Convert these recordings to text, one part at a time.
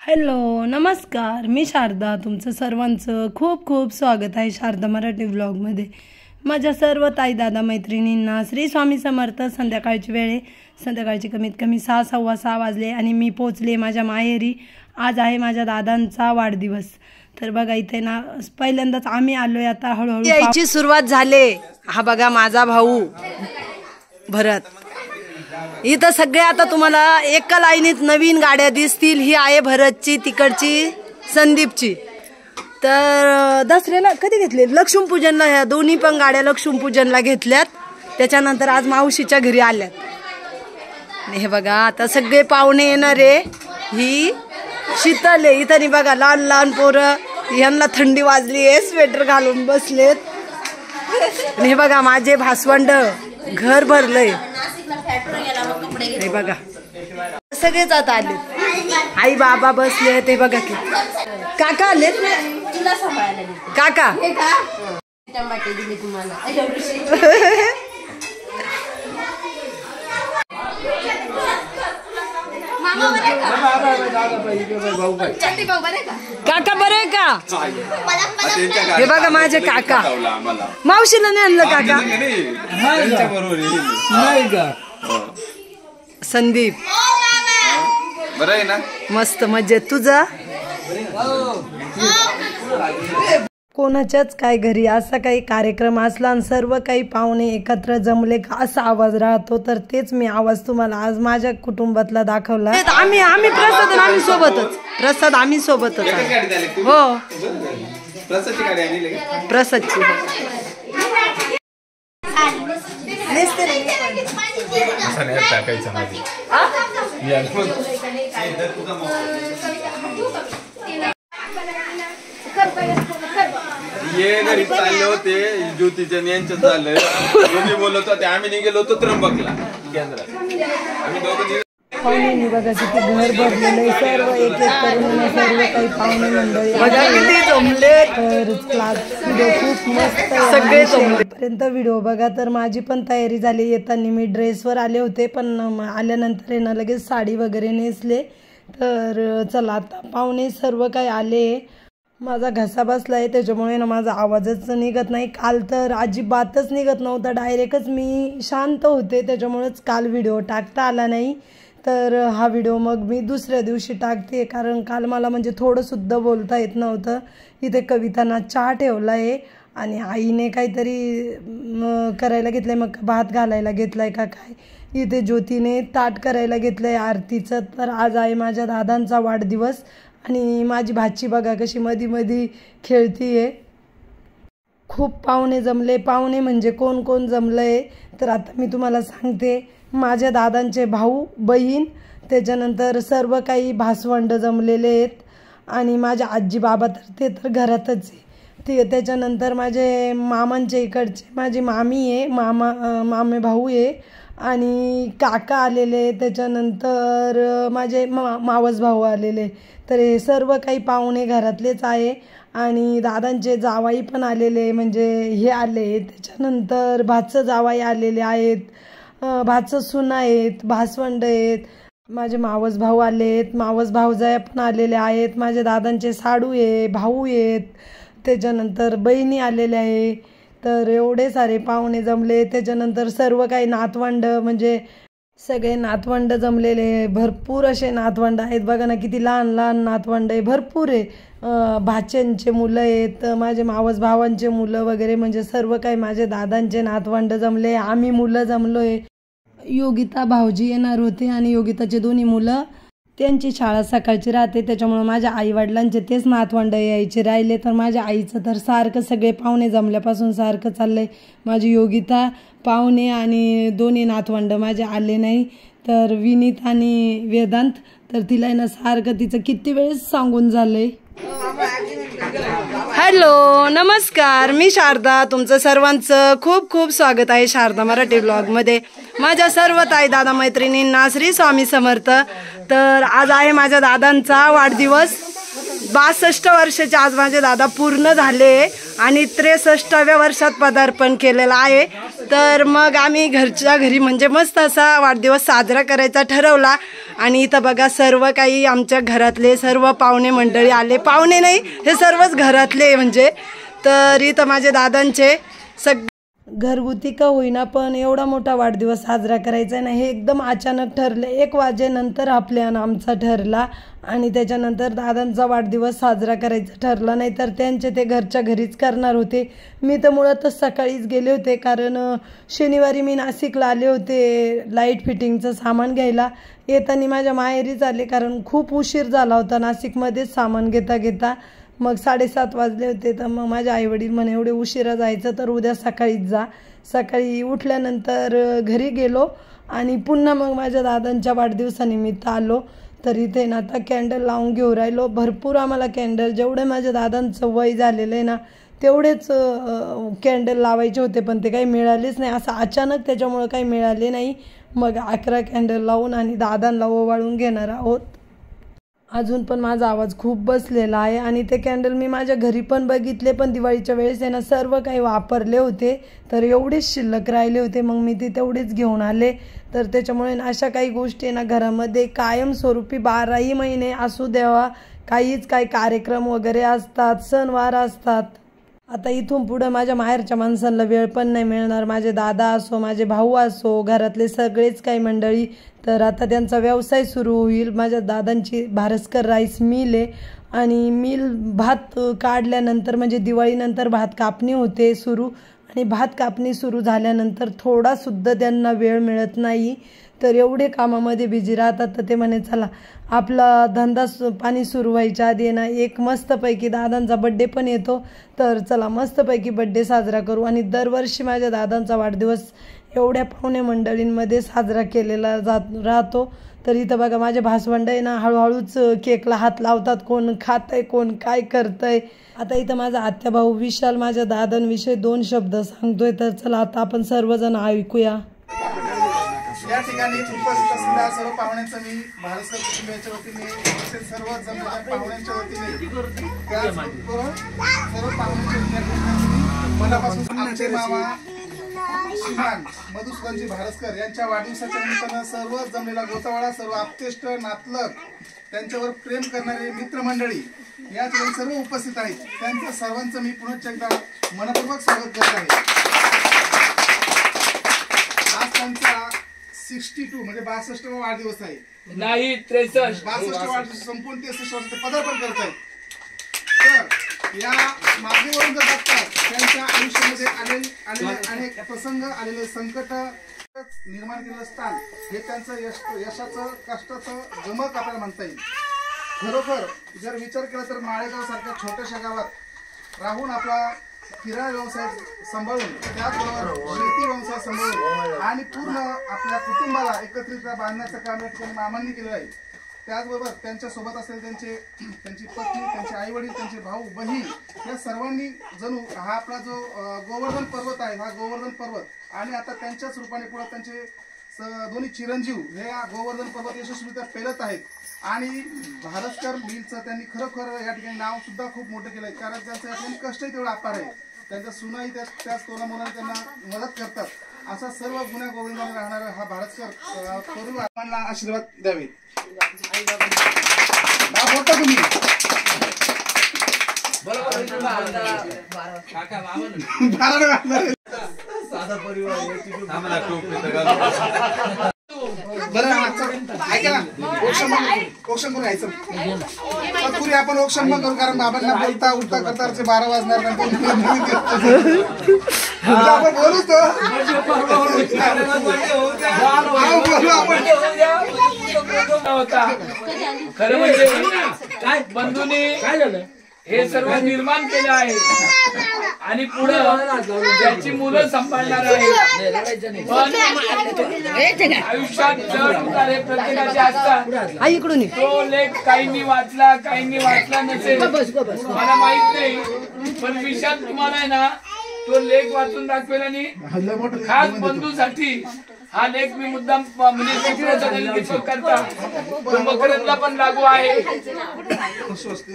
Hello नमस्कार, मी शारदा. तुमचं सर्वांचं खूप खूप स्वागत आहे शारदा मराठी व्लॉगमध्ये. माझ्या सर्व ताई दादा मैत्रिणींना श्री स्वामी समर्थ. संध्याकाळची वेळ, संध्याकाळची कमीत कमी 6:15 वाजले आणि मी पोचले माझ्या माहेरी. आज आहे माझ्या दादांचा वाढदिवस. तर बघा इथे ना पहिल्यांदाच आम्ही आलोय. आता हळूहळू यायची सुरुवात झाले. हा बघा माझा भाऊ भरत. इथं सगळे आता तुम्हाला एका लाईनीत नवीन गाड्या दिसतील. ही आहे भरतची, तिकडची संदीपची. तर दसऱ्याला कधी घेतले? लक्ष्मीपूजनला. ह्या दोन्ही पण गाड्या लक्ष्मीपूजनला घेतल्यात. त्याच्यानंतर आज मावशीच्या घरी आल्यात. हे बघा आता सगळे पाहुणे येणार आहे. ही शीतल आहे. इथं बघा लहान लहान पोरं, यांना थंडी वाजली आहे, स्वेटर घालून बसलेत. हे बघा माझे भासवंड, घर भरलंय. हे बघा सगळेच आता आले. आई बाबा बसले. ते बघा की काका आलेत. काका काका बरे का? हे बघा माझे काका. मावशीला नाही आणलं काका? नाही का? संदीप बरं आहे ना? मस्त मजेत. तुझा कोणाच्याच काय घरी असा काही कार्यक्रम असला आणि सर्व काही पाहुणे एकत्र जमले का असा आवाज राहतो. तर तेच मी आवाज तुम्हाला आज माझ्या कुटुंबातला दाखवला. आम्ही प्रसाद आम्ही सोबतच. प्रसाद आम्ही सोबतच. हो प्रसादची. ये घरी चालले होते. ज्योतीच्या यांच्यात झालं. दोघी बोलत होते. आम्ही निघेलो होतो त्र्यंबकला केंद्रात. आम्ही दोघं पाहुणे बघा किती घर भरलेलं. सर्व एक एक करून सर्व काही पाहुणे मंडळी बघा किती जमले. तर क्लास व्हिडिओ खूप मस्त सगळे जमलेपर्यंत व्हिडिओ बघा. तर माझी पण तयारी झाली. येताना मी ड्रेसवर आले होते, पण आल्यानंतर आहे ना लगेच साडी वगैरे नेसले. तर चला आता पाहुणे सर्व काही आले. माझा घसा बसलाय त्याच्यामुळे ना माझा आवाजच निघत नाही. काल तर अजिबातच निघत नव्हता. डायरेक्टच मी शांत होते, त्याच्यामुळेच काल व्हिडिओ टाकता आला नाही. तर हा व्हिडिओ मग मी दुसऱ्या दिवशी टाकते, कारण काल मला म्हणजे थोडंसुद्धा बोलता येत नव्हतं. इथे कवितांना चहा ठेवला आहे आणि आईने काहीतरी करायला घेतलं आहे. मग भात घालायला घेतला आहे का काय. इथे ज्योतीने ताट करायला घेतलं आहे आरतीचं. तर आज आहे माझ्या दादांचा वाढदिवस आणि माझी भाची बघा कशी मधी मधी खेळतीये. खूप पाहुणे जमले. पाहुणे म्हणजे कोण कोण जमलं आहे तर आता मी तुम्हाला सांगते. माझ्या दादांचे भाऊ बहीण, त्याच्यानंतर सर्व काही भासवंड जमलेले आहेत आणि माझ्या आजी बाबा तर ते तर घरातच आहे. त्याच्यानंतर माझे मामांच्या इकडचे माझी मामी आहे, मामे भाऊ आहे आणि काका आलेले. त्याच्यानंतर माझे मावस भाऊ आलेले. तर हे सर्व काही पाहुणे घरातलेच आहे आणि दादांचे जावाई पण आलेले, म्हणजे हे आले. त्याच्यानंतर भाचं जावाई आलेले आहेत, भाचं सून आहेत, भासवंड आहेत. माझे मावस भाऊ आलेत, मावस भाऊजाया पण आलेले आहेत. माझ्या दादांचे साडू आहे, भाऊ आहेत, त्याच्यानंतर बहिणी आलेल्या आहे. तर एवढे सारे पाहुणे जमले. त्याच्यानंतर सर्व काही नातवंड, म्हणजे सगळे नातवंड जमलेले. भरपूर असे नातवंड आहेत. बघा ना किती लहान लहान नातवंड आहे, भरपूर आहे. भाच्यांचे मुलं आहेत, माझे मावस भावांचे मुलं वगैरे, म्हणजे सर्व काही माझे दादांचे नातवंड जमले. आम्ही मुलं जमलो आहे. योगिता भाऊजी येणार होते आणि योगिताचे दोन्ही मुलं, त्यांची शाळा सकाळची राहते, त्याच्यामुळं माझ्या आईवडिलांचे तेच नातवंड यायचे राहिले. तर माझ्या आईचं तर सारखं सगळे पाहुणे जमल्यापासून सारखं चाललं आहे. माझी योगिता पाहुणे आणि दोन्ही नातवंड माझे आले नाही. तर विनीत आणि वेदांत, तर तिला ना सारखं तिचं किती वेळेस सांगून झालंय. हॅलो नमस्कार, मी शारदा. तुमचं सर्वांचं खूप खूप स्वागत आहे शारदा मराठी ब्लॉगमध्ये. माझ्या सर्व ताई दादा मैत्रिणींना श्री स्वामी समर्थ. तर आज आहे माझ्या दादांचा वाढदिवस. 62 वर्षाचे आज माझे दादा पूर्ण झाले आणि 63व्या वर्षात पदार्पण केलेलं आहे। तर मग आम्ही घरच्या घरी म्हणजे मस्त असा वाढदिवस साजरा करायचा ठरवला आणि इथं बघा सर्व काही आमच्या घरातले सर्व पाहुणे मंडळी आले, पाहुणे नाही हे सर्वच घरातले म्हणजे। तर इथं माझे दादांचे घरगुती का होईना पण एवढा मोठा वाढदिवस साजरा करायचा नाही, हे एकदम अचानक ठरले। 1 वाजेनंतर हा प्लॅन आमचा ठरला आणि त्याच्यानंतर दादांचा वाढदिवस साजरा करायचा ठरला, नाही तर त्यांचे ते घरच्या घरीच करणार होते। मी तर मुळातच सकाळीच गेले होते कारण शनिवारी मी नाशिकला आले होते लाईट फिटिंगचं सामान घ्यायला। येताना माझ्या माहेरीच आले कारण खूप उशीर झाला होता नाशिकमध्येच सामान घेता घेता, मग 7:30 वाजले होते। तर मग माझे आईवडील म्हणे एवढे उशिरा जायचं तर उद्या सकाळीच जा। सकाळी उठल्यानंतर घरी गेलो आणि पुन्हा मग माझ्या दादांच्या वाढदिवसानिमित्त आलो। तर इथे ना आता कॅन्डल लावून घेऊ राहिलो, भरपूर आम्हाला कॅन्डल जेवढे माझ्या दादांचं वय झालेलं आहे ना तेवढेच कॅन्डल लावायचे होते पण ते काही मिळालेच नाही, असं अचानक त्याच्यामुळे काही मिळाले नाही। मग 11 कॅन्डल लावून आणि दादांना ओवाळून घेणार आहोत। अजून पण माझा आवाज खूप बसलेला आहे आणि ते कॅन्डल मी माझ्या घरी पण बघितले पण दिवाळीच्या वेळेस आहे ना सर्व काही वापरले होते तर एवढेच शिल्लक राहिले होते, मग मी ते तेवढेच घेऊन आले। तर त्याच्यामुळे अशा काही गोष्टी ना घरामध्ये कायमस्वरूपी 12ही महिने असू द्यावा, काही कार्यक्रम वगैरे असतात, सणवार असतात। आता इथून पुढे माझ्या माहेरच्या माणसांना वेळ पण नाही मिळणार, माझे दादा असो माझे भाऊ असो घरातले सगळेच काही मंडळी। तर आता त्यांचा व्यवसाय सुरू होईल, माझ्या दादांची भारस्कर राईस मिल आहे आणि मिल भात काढल्यानंतर म्हणजे दिवाळीनंतर भात कापणी होते सुरू आणि भात कापणी सुरू झाल्यानंतर थोडासुद्धा त्यांना वेळ मिळत नाही, तर एवढे कामामध्ये बिझी राहतात। तर ते म्हणे चला आपला धंदा पाणी सुरू व्हायच्या आधी ना एक मस्तपैकी दादांचा बड्डे पण येतो तर चला मस्तपैकी बड्डे साजरा करू। आणि दरवर्षी माझ्या दादांचा वाढदिवस एवढ्या पाहुणे मंडळींमध्ये साजरा केलेला राहतो। तर इथं बघा माझे भासवंड आहे ना हळूहळूच केकला हात लावतात, कोण खातंय कोण काय करतंय। आता इथं माझा आत्या भाऊ विशाल माझ्या दादांविषयी 2 शब्द सांगतोय, तर चला आता आपण सर्वजण ऐकूया। या ठिकाणी उपस्थित असलेल्या सर्व पाहुण्यांचं मी भारस्कर कुटुंबियांच्या वतीने तसेच सर्व जमलेल्या पाहुण्यांच्या वतीने त्याचबरोबर सर्व पाहुण्यांच्या मनापासून आमचे मामा श्रीमान मधुसूदनजी भारस्कर यांच्या वाढदिवसाच्या निमित्तानं सर्व जमलेला गोतावाळा, सर्व आप्तेष्ट नातलग, त्यांच्यावर प्रेम करणारे मित्रमंडळी या ठिकाणी सर्व उपस्थित आहेत, त्यांचं सर्वांचं मी पुन्हा एकदा मनपूर्वक स्वागत करत आहे। आज त्यांचा 62 म्हणजे 62वा वाढदिवस आहे, नाही 63 62 वाढदिवस संपूर्ण 63 वर्ष पदार्पण करत आहेत। तर या मागेवरून जर बघतात त्यांच्या आयुष्यामध्ये आलेले अनेक प्रसंग, आलेले संकट निर्माण केलेलं स्थान हे त्यांचं यशाचं कष्टाचं गमक आपल्याला म्हणता येईल। खरोखर जर विचार केला तर माळेगाव सारख्या छोट्याशा गावात राहून आपला किराणा व्यवसाय सांभाळून त्याचबरोबर शेती व्यवसाय सांभाळून आणि पूर्ण आपल्या कुटुंबाला एकत्रित बांधण्याचं काम या ठिकाणी मामांनी केलेलं आहे। त्याचबरोबर त्यांच्या सोबत असलेले त्यांची पत्नी, त्यांचे आई वडील, त्यांचे भाऊ बहीण या सर्वांनी जणू हा आपला जो गोवर्धन पर्वत आहे हा गोवर्धन पर्वत आणि आता त्यांच्याच रूपाने पुढे त्यांचे दोन्ही चिरंजीव हे गोवर्धन पर्वत यशस्वीरित्या पेलत आहेत। आणि भारस्कर मिलचं त्यांनी खरोखर या ठिकाणी नाव सुद्धा खूप मोठं केलंय कारण त्यांचं या ठिकाणी कष्टही तेवढं अपार आहे, त्यांच्या सुनाही त्याच तोलामोलाने त्यांना मदत करतात। असा सर्व गुन्हा गोविंदाने राहणारा हा भारस्कर परिवाराला आशीर्वाद द्यावे। तुम्ही औक्षण घ्यायचं पुरी आपण औक्षण करू कारण बाबांना बोलता उठता करता 12 वाजणार आपण बोलू खरं म्हणजे काय बंधूंनी काय झालं हे सर्व निर्माण केलं आहे आणि पुढे त्याची मुलं सांभाळणार आहे। पण आयुष्यात चढ उतार हे प्रत्येकाचे असतात। इकडून तो लेख काहींनी वाचला काहींनी वाचला नसेल मला माहित नाही, पण विशाल तुम्हाला आहे ना तो लेख वाचून दाखवेल आणि खास बंधूसाठी हा लेख मी मुद्दाम म्हणजे करता तो मकरंदला पण लागू आहे. स्वस्ति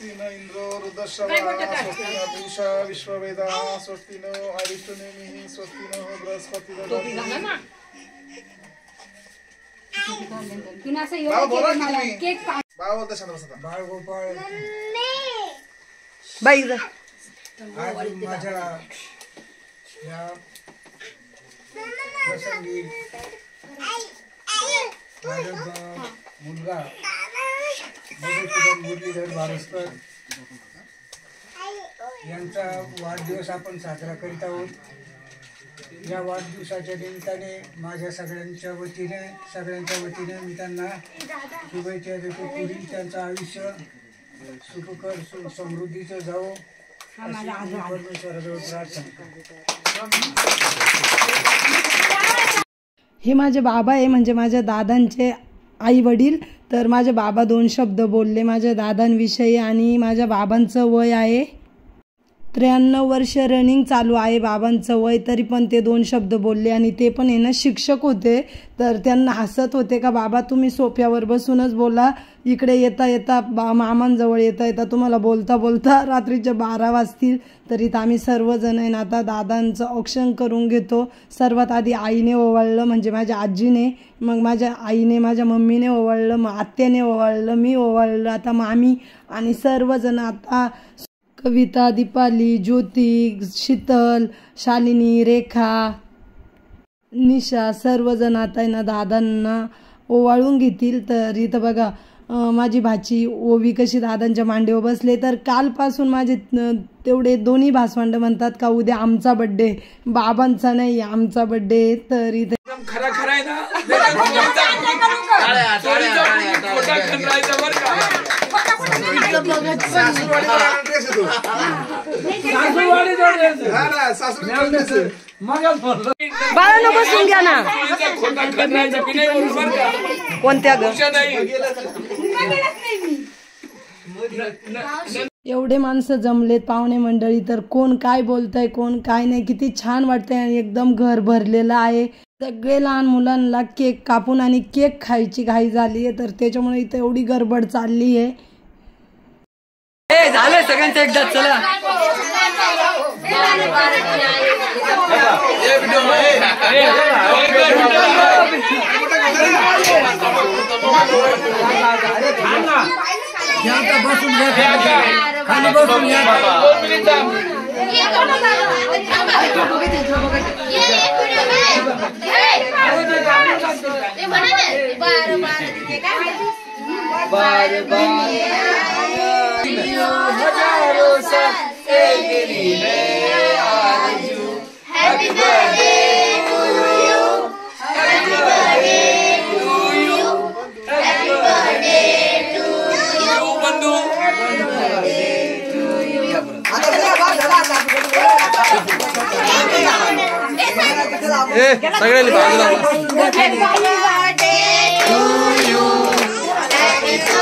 न इंद्रो रुद्रश्रवा स्वस्ति न पूषा विश्ववेदा स्वस्ति न अरिष्टनेमिः स्वस्ति न बृहस्पति बाई आज माझ्या या प्रसंगी माझा मुलगा मुरलीधर बारसकर यांचा वाढदिवस आपण साजरा करीत आहोत. या वाढदिवसाच्या निमित्ताने माझ्या सगळ्यांच्या वतीने मी त्यांना शुभेच्छा देतो. पुढील त्यांचं आयुष्य सुखकर समृद्धीचं जावो परमेश्वराजवळ प्रार्थना. हे माझे बाबा आहे, म्हणजे माझ्या दादांचे आई वडील. तर माझे बाबा 2 शब्द बोलले माझ्या दादांविषयी. आणि माझ्या बाबांचं वय आहे 93 वर्ष रनिंग चालू आहे बाबांचं वय, तरी पण ते 2 शब्द बोलले. आणि ते पण आहे ना शिक्षक होते. तर त्यांना हसत होते का बाबा तुम्ही सोफ्यावर बसूनच बोला, इकडे येता मामांजवळ येता तुम्हाला बोलता रात्रीचे 12 वाजतील. तरी आम्ही सर्वजण आहे ना आता दादांचं औक्षण करून घेतो. सर्वात आधी आईने ओवाळलं, म्हणजे माझ्या आजीने, मग माझ्या आईने, माझ्या मम्मीने ओवाळलं, मग आत्याने ओवाळलं, मी ओवाळलं, आता मामी. आणि सर्वजण आता कविता, दीपाली, ज्योती, शीतल, शालिनी, रेखा, निशा सर्वजण आता ना दादांना ओवाळून घेतील. तर इथं बघा माझी भाची ओवी कशी दादांच्या मांडीवर बसले. तर कालपासून माझे तेवढे दोन्ही भासवंड म्हणतात का उद्या आमचा बर्थडे, बाबांचा नाही आमचा बर्थडे. तर इथं खरा आहे ना बाळांनो बसून घ्या ना. कोणत्या ग एवढे माणसं जमलेत पाहुणे मंडळी. तर कोण काय बोलतंय कोण काय नाही, किती छान वाटतंय. आणि एकदम घर भरलेलं आहे. सगळे लहान मुलांना केक कापून आणि केक खायची घाई झाली आहे. तर त्याच्यामुळे इथं एवढी गडबड चालली आहे. झालं सगळ्यांचं एकदा चला. बसून घ्या खाली बसून घ्या. हजारों साल तेरी मैं आरज़ू. Happy birthday to you. Happy birthday to you. Happy birthday to you. बंधू. Happy birthday to you. सगळे बाजूला. Happy birthday to you. Happy birthday.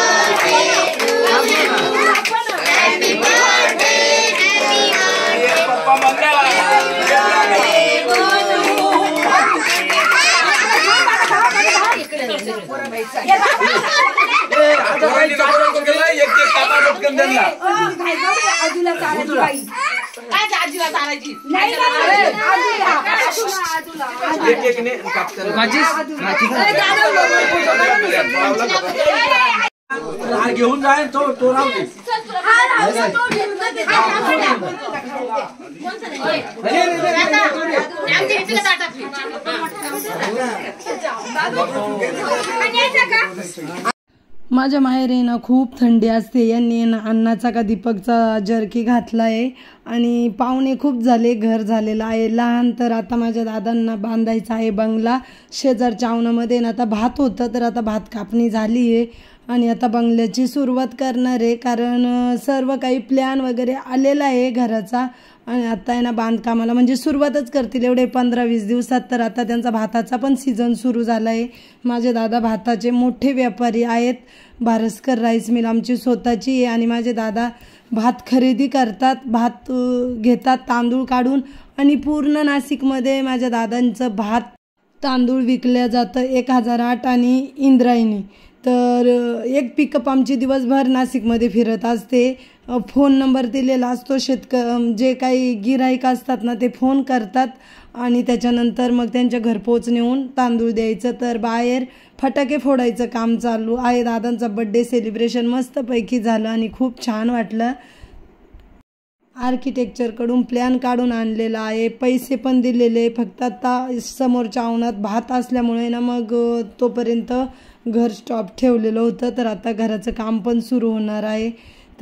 घेऊन जाय तो राहू दे. माझ्या माहेरी ना खूप थंडी असते. यांनी ना अन्नाचा का दीपकचा जर्की घातला आहे. आणि पाहुणे खूप झाले, घर झालेलं आहे लहान. तर आता माझ्या दादांना बांधायचा आहे बंगला. शेजारच्या अंगणामध्ये ना आता भात होतं, तर आता भात कापणी झाली आहे. आणि आता बंगल्याची सुरुवात करणार आहे, कारण सर्व काही प्लॅन वगैरे आलेला आहे घराचा. आणि आता आहे ना बांधकामाला म्हणजे सुरुवातच करतील एवढे 15-20 दिवसात. तर आता त्यांचा भाताचा पण सीझन सुरू झाला आहे. माझे दादा भाताचे मोठे व्यापारी आहेत. बारसकर राईस मिल आमची स्वतःची आहे आणि माझे दादा भात खरेदी करतात, भात घेतात तांदूळ काढून आणि पूर्ण नाशिकमध्ये माझ्या दादांचं भात तांदूळ विकल्या जातं 1008 आणि इंद्रायणी. तर एक पिकअप आमची दिवसभर नाशिकमध्ये फिरत असते. फोन नंबर दिलेला असतो, जे काही गिराईक असतात ना ते फोन करतात आणि त्याच्यानंतर मग त्यांच्या घरपोच नेऊन तांदूळ द्यायचं. तर बाहेर फटाके फोडायचं काम चालू आहे. दादांचा बड्डे सेलिब्रेशन मस्तपैकी झालं आणि खूप छान वाटलं. आर्किटेक्चरकडून प्लॅन काढून आणलेला आहे, पैसे पण दिलेले. फक्त आता समोरच्या अंगणात भात असल्यामुळे ना मग तोपर्यंत घर स्टॉप ठेवलेलं होतं. तर आता घराचं काम पण सुरू होणार आहे.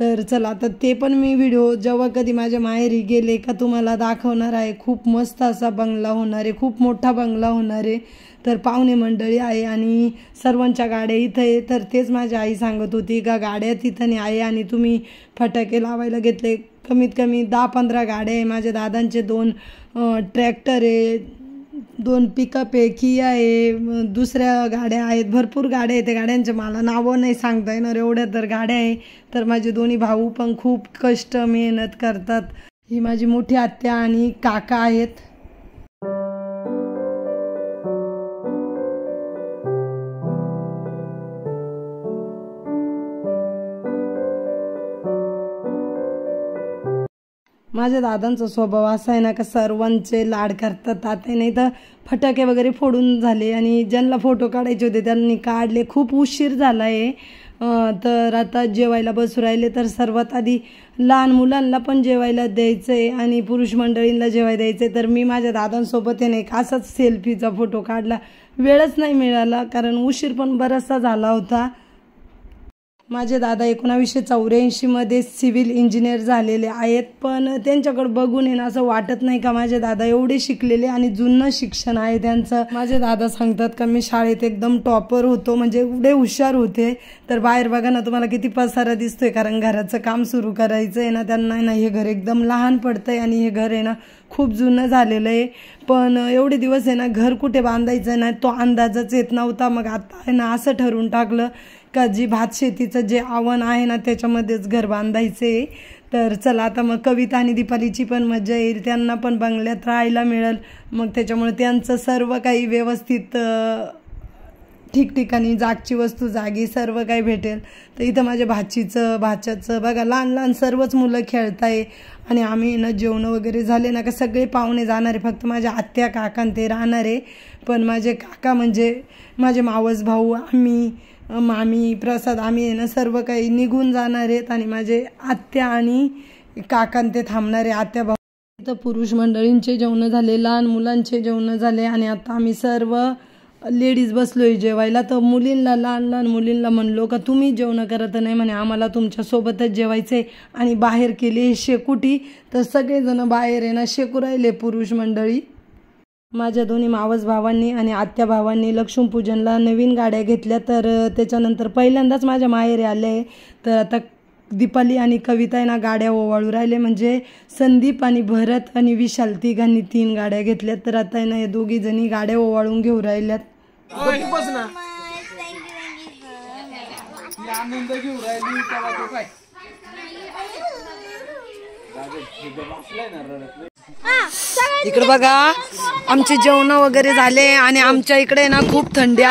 तर चला आता ते पण मी व्हिडिओ जेव्हा कधी माझ्या माहेरी गेले का तुम्हाला दाखवणार आहे. खूप मस्त असा बंगला होणार आहे, खूप मोठा बंगला होणार आहे. तर पाहुणे मंडळी आहे आणि सर्वांच्या गाड्या इथं आहे. तर तेच माझी आई सांगत होती का गाड्या तिथं नाही आहे आणि तुम्ही फटाके लावायला घेतले. कमीत कमी 10-15 गाड्या आहे. माझ्या दादांचे 2 ट्रॅक्टर आहे, 2 पिकअप आहे, किया आहे, दुसऱ्या गाड्या आहेत, भरपूर गाड्या आहेत. त्या गाड्यांचे मला नावं नाही सांगता येणार एवढ्या तर गाड्या आहे. तर माझे दोन्ही भाऊ पण खूप कष्ट मेहनत करतात. ही माझी मोठी आत्या आणि काका आहेत. माझ्या दादांचा स्वभाव असा आहे ना का सर्वांचे लाड करतात. आता नाही तर फटाके वगैरे फोडून झाले आणि ज्यांना फोटो काढायचे होते त्यांनी काढले. खूप उशीर झाला आहे. तर आता जेवायला बसू राहिले. तर सर्वात आधी लहान मुलांना पण जेवायला द्यायचं आहे आणि पुरुष मंडळींना जेवायला द्यायचं आहे. तर मी माझ्या दादांसोबत आहे एक असाच सेल्फीचा फोटो काढला. वेळच नाही मिळाला कारण उशीर पण बराचसा झाला होता. माझे दादा 1984 मध्ये सिव्हिल इंजिनियर झालेले आहेत. पण त्यांच्याकडे बघून आहे ना असं वाटत नाही का माझे दादा एवढे शिकलेले आणि जुनं शिक्षण आहे त्यांचं. माझे दादा सांगतात का मी शाळेत एकदम टॉपर होतो, म्हणजे एवढे हुशार होते. तर बाहेर बघा ना तुम्हाला किती पसारा दिसतोय, कारण घराचं काम सुरू करायचं आहे ना त्यांना ना. हे घर एकदम लहान पडतंय आणि हे घर आहे ना खूप जुनं झालेलं आहे. पण एवढे दिवस आहे ना घर कुठे बांधायचं ना तो अंदाजच येत नव्हता. मग आता आहे ना असं ठरवून टाकलं का जी भात शेतीचं जे आव्हान आहे ना त्याच्यामध्येच घर बांधायचे. तर चला आता मग कविता आणि दीपालीची पण मजा येईल, त्यांना पण बंगल्यात राहायला मिळेल. मग त्याच्यामुळे त्यांचं सर्व काही व्यवस्थित ठिकठिकाणी जागची वस्तू जागी सर्व काही भेटेल. तर इथं माझ्या भाच्याचं बघा लहान लहान सर्वच मुलं खेळताय आणि आम्ही ना जेवण वगैरे झाले ना का सगळे पाहुणे जाणार आहे. फक्त माझ्या आत्या काका ते राहणार आहे. पण माझे काका म्हणजे माझे मावस भाऊ, आम्ही मामी प्रसाद आम्ही आहे ना सर्व काही निघून जाणार आहेत आणि माझे आत्या आणि काका ते थांबणार आहे. आत्या भाऊ इथं पुरुष मंडळींचे जेवण झाले, लहान मुलांचे जेवण झाले आणि आता आम्ही सर्व लेडीज बसलोय जेवायला. तर मुलींना लहान मुलींना म्हणलो का तुम्ही जेवण करत नाही म्हणे, आम्हाला तुमच्यासोबतच जेवायचे आणि बाहेर केली शेकुटी. तर सगळेजण बाहेर आहे ना शेकू राहिले पुरुष मंडळी. माझ्या दोन्ही मावस भावांनी आणि आत्या भावांनी लक्ष्मीपूजनला नवीन गाड्या घेतल्या. तर त्याच्यानंतर पहिल्यांदाच माझ्या माहेरी आले आहे. तर आता दीपाली आणि कविता ना गाड्या ओवाळू राहिले, म्हणजे संदीप आणि भरत आणि विशाल तिघांनी 3 गाड्या घेतल्यात. तर आता ना हे दोघी जणी गाड्या ओवाळून घेऊ राहिल्यात. आनंद घेऊ राहिली त्याला तो काय इकडे बघा आमचे जेवण वगैरे झाले आणि आमच्या इकडे ना खूप थंडी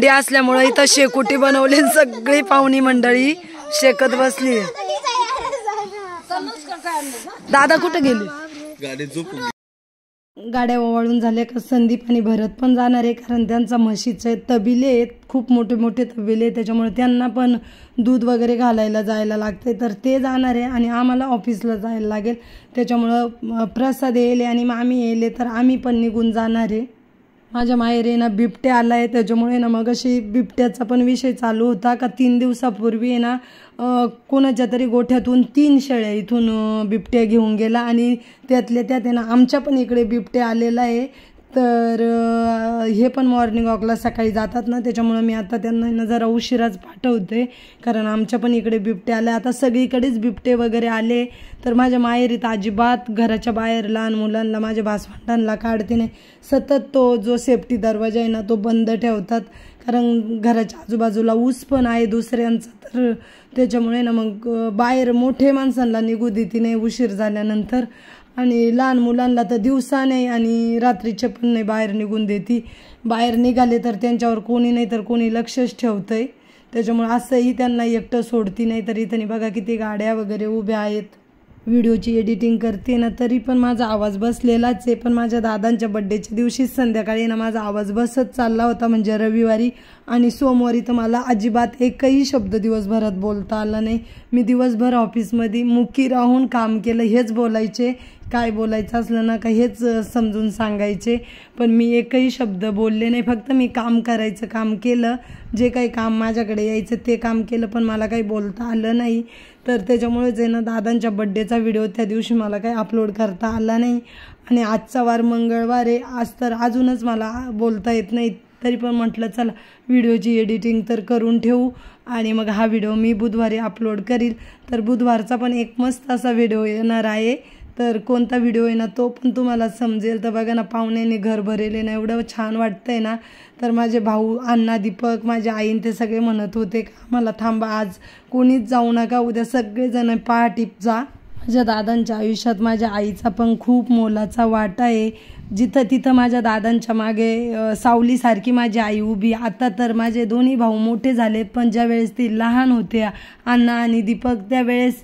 असल्यामुळं इथं शेकोटी बनवली. सगळी पाहुणी मंडळी शेकत बसली. दादा कुठे गेले? गाड्या ओवाळून झाल्या का संदीप आणि भरत पण जाणार आहे, कारण त्यांचा म्हशीचे तबिले आहेत, खूप मोठे मोठे तबिले, त्याच्यामुळे त्यांना पण दूध वगैरे घालायला जायला लागते. तर ते जाणार आहे आणि आम्हाला ऑफिसला जायला लागेल. त्याच्यामुळं प्रसाद येईल आणि मामी येईल तर आम्ही पण निघून जाणार आहे. माझ्या माहेरी ना बिबट्या आला आहे, त्याच्यामुळे ना मग अशी बिबट्याचा पण विषय चालू होता का 3 दिवसापूर्वी आहे ना कोणाच्या तरी गोठ्यातून 3 शेळ्या इथून बिबट्या घेऊन गेला आणि त्यातल्या त्यात आहे ना आमच्या पण इकडे बिबट्या आलेला आहे. तर हे पण मॉर्निंग वॉकला सकाळी जातात ना, त्याच्यामुळे मी आता त्यांना जरा उशिराच पाठवते, कारण आमच्या पण इकडे बिबटे आले. आता सगळीकडेच बिबटे वगैरे आले. तर माझ्या माहेरीत अजिबात घराच्या बाहेर लहान मुलांना, माझ्या भासभांडांना काढते नाही. सतत तो जो सेफ्टी दरवाजा आहे ना तो बंद ठेवतात, कारण घराच्या आजूबाजूला ऊस पण आहे दुसऱ्यांचा. तर त्याच्यामुळे ना मग बाहेर मोठे माणसांना निघू देते नाही उशीर झाल्यानंतर, आणि लहान मुलांना तर दिवसा नाही आणि रात्रीचे पण नाही बाहेर निघून देती. बाहेर निघाले तर त्यांच्यावर कोणी नाही तर कोणी लक्षच ठेवतंय. त्याच्यामुळे असंही त्यांना एकटं सोडती नाही. तर इथं बघा किती गाड्या वगैरे उभ्या आहेत. व्हिडिओची एडिटिंग करते ना तरी पण माझा आवाज बसलेलाच आहे. पण माझ्या दादांच्या बड्डेच्या दिवशीच संध्याकाळी ना माझा आवाज बसत चालला होता, म्हणजे रविवारी. आणि सोमवारी तर मला अजिबात एकही शब्द दिवसभरात बोलता आला नाही. मी दिवसभर ऑफिसमध्ये मुकी राहून काम केलं. हेच बोलायचे, काय बोलायचं असलं ना का हेच समजून सांगायचे, पण मी एकही शब्द बोलले नाही. फक्त मी काम करायचं काम केलं, जे काही काम माझ्याकडे यायचं ते काम केलं, पण मला काही बोलता आलं नाही. तर त्याच्यामुळेच आहे ना दादांच्या बड्डेचा व्हिडिओ त्या दिवशी मला काही अपलोड करता आला नाही. आणि आजचा वार मंगळवार आहे, आज तर अजूनच मला बोलता येत नाही. तरी पण म्हटलं चला व्हिडिओची एडिटिंग तर करून ठेवू, आणि मग हा व्हिडिओ मी बुधवारी अपलोड करील. तर बुधवारचा पण एक मस्त असा व्हिडिओ येणार आहे. तर कोणता व्हिडिओ आहे ना तो पण तुम्हाला समजेल. तर बघा ना पाहुण्याने घर भरेले ना, एवढं छान वाटतंय ना. तर माझे भाऊ, अण्णा, दीपक, माझ्या आईन ते सगळे म्हणत होते का मला थांबा, आज कोणीच जाऊ नका, उद्या सगळेजण पहाटे जा. माझ्या दादांच्या आयुष्यात माझ्या आईचा पण खूप मोलाचा वाटा आहे. जिथं तिथं माझ्या दादांच्या मागे सावलीसारखी माझी आई उभी. आता तर माझे दोन्ही भाऊ मोठे झालेत, पण ज्या वेळेस ते लहान होते अण्णा आणि दीपक, त्यावेळेस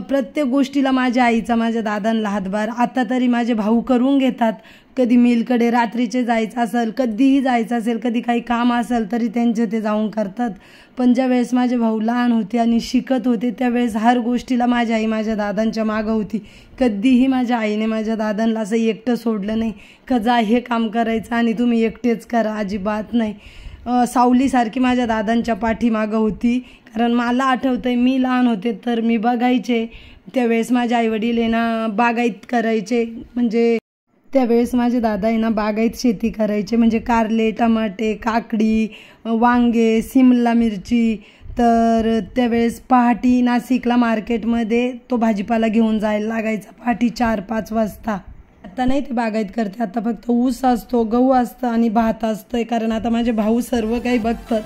प्रत्येक गोष्टीला माझ्या आईचा माझ्या दादांना हातभार. आता तरी माझे भाऊ करून घेतात. कधी मिलकडे रात्रीचे जायचं असेल, कधीही जायचं असेल, कधी काही काम असेल तरी त्यांचे ते जाऊन करतात. पण ज्या वेळेस माझे भाऊ लहान होते आणि शिकत होते त्यावेळेस हर गोष्टीला माझी आई माझ्या दादांच्या मागं होती. कधीही माझ्या आईने माझ्या दादांना असं एकटं सोडलं नाही का जा हे काम करायचं आणि तुम्ही एकटेच करा, अजिबात नाही. सावलीसारखी माझ्या दादांच्या पाठीमागं होती. कारण मला आठवतंय मी लहान होते तर मी बघायचे त्यावेळेस माझे आईवडील आहे ना बागायत करायचे, म्हणजे त्यावेळेस माझे दादा आहे ना बागायत शेती करायचे, म्हणजे कारले, टमाटे, काकडी, वांगे, सिमला मिरची. तर त्यावेळेस पहाटे नाशिकला मार्केटमध्ये तो भाजीपाला घेऊन जायला लागायचा पहाटे 4-5 वाजता. आता नाही ते बागायत करते, आता फक्त ऊस असतो, गहू असतं आणि भात असतंय, कारण आता माझे भाऊ सर्व काही बघतात.